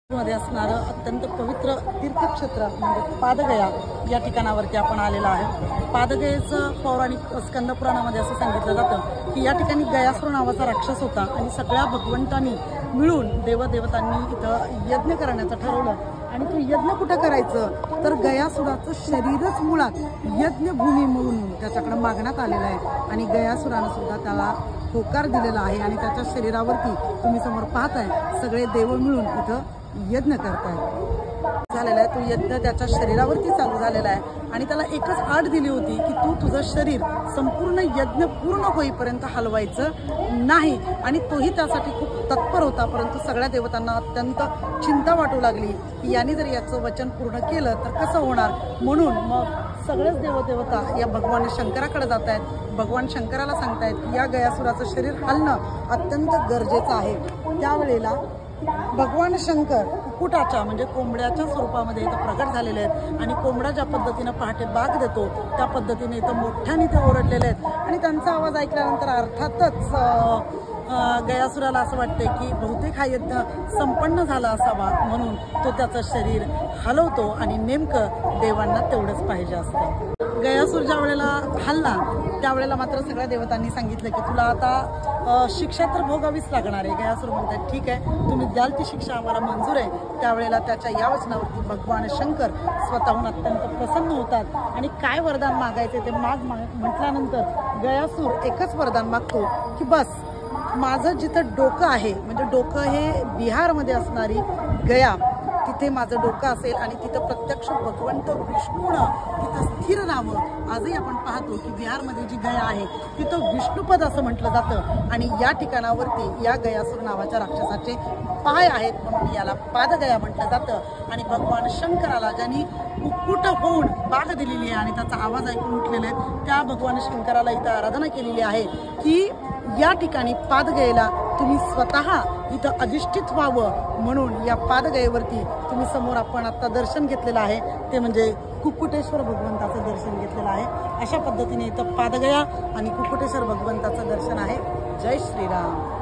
मध्ये असणारं अत्यंत पवित्र तीर्थक्षेत्र म्हणजे पादगया या ठिकाणावरती आपण आलेला आहे। पादगयेचं पौराणिक स्कंद पुराणामध्ये असं सांगितलं जातं की या ठिकाणी गयासुर नावाचा राक्षस होता आणि सगळ्या भगवंतांनी मिळून देवदेवतांनी इथं यज्ञ करण्याचं ठरवलं। आणि तो यज्ञ कुठं करायचं तर गयासुराचं शरीरच मुळात यज्ञभूमी म्हणून त्याच्याकडे मागण्यात आलेलं आहे आणि गयासुरानं सुद्धा त्याला होकार दिलेला आहे आणि त्याच्या शरीरावरती तुम्ही समोर पाहताय सगळे देव मिळून इथं यज्ञ करतायत झालेला आहे। तो यज्ञ त्याच्या शरीरावरती चालू झालेला आहे आणि त्याला एकच आठ दिली होती की तू तुझं शरीर संपूर्ण यज्ञ पूर्ण होईपर्यंत हलवायचं नाही आणि तोही त्यासाठी खूप तत्पर होता। परंतु सगळ्या देवतांना अत्यंत चिंता वाटू लागली की याने जर याचं वचन पूर्ण केलं तर कसं होणार, म्हणून मग सगळेच देवदेवता या भगवान शंकराकडे जात आहेत। भगवान शंकराला सांगतायत की या गयासुराचं शरीर हलणं अत्यंत गरजेचं आहे। त्यावेळेला भगवान शंकर कुक्कुटाच्या म्हणजे कोंबड्याच्या स्वरूपामध्ये इथं प्रगट झालेले आहेत आणि कोंबडा ज्या पद्धतीनं पहाटे बाग देतो त्या पद्धतीने इथं मोठ्याने ते ओरडलेले आहेत आणि त्यांचा आवाज ऐकल्यानंतर अर्थातच गयासुराला असं वाटते की बहुतेक हा यज्ञ संपन्न झाला असावा, म्हणून तो त्याचं शरीर हलवतो आणि नेमकं देवांना तेवढंच पाहिजे असतं। गयासुर ज्या वेळेला हल्ला त्यावेळेला मात्र सगळ्या देवतांनी सांगितलं की तुला आता शिक्षा तर भोगावीच लागणार आहे। गयासुर म्हणतात ठीक आहे, तुम्ही द्याल ती शिक्षा आम्हाला मंजूर आहे। त्यावेळेला त्याच्या या वचनावरती भगवान शंकर स्वतःहून अत्यंत प्रसन्न होतात आणि काय वरदान मागायचे ते म्हटल्यानंतर गयासुर एकच वरदान मागतो की बस माझं जिथं डोकं आहे म्हणजे डोकं हे बिहारमध्ये असणारी गया तिथे माझं डोकं असेल आणि तिथं प्रत्यक्ष भगवंत विष्णूनं तिथं स्थिर राहावं। आजही आपण पाहतो की बिहारमध्ये जी गया आहे तिथं विष्णुपद असं म्हटलं जातं आणि या ठिकाणावरती या गयासुर नावाच्या राक्षसाचे पाय आहेत म्हणून याला पादगया म्हटलं जातं। आणि भगवान शंकराला ज्यांनी कुक्कुट होऊन बाग दिलेली आहे आणि त्याचा आवाज ऐकून उठलेला आहे त्या भगवान शंकराला इथं आराधना केलेली आहे की या ठिकाणी पादगयेला तुम्ही स्वतः इथं अधिष्ठित व्हावं, म्हणून या पादगयेवरती तुम्ही समोर आपण आता दर्शन घेतलेलं आहे ते म्हणजे कुक्कुटेश्वर भगवंताचं दर्शन घेतलेलं आहे। अशा पद्धतीने इथं पादगया आणि कुक्कुटेश्वर भगवंताचं दर्शन आहे। जय श्रीराम।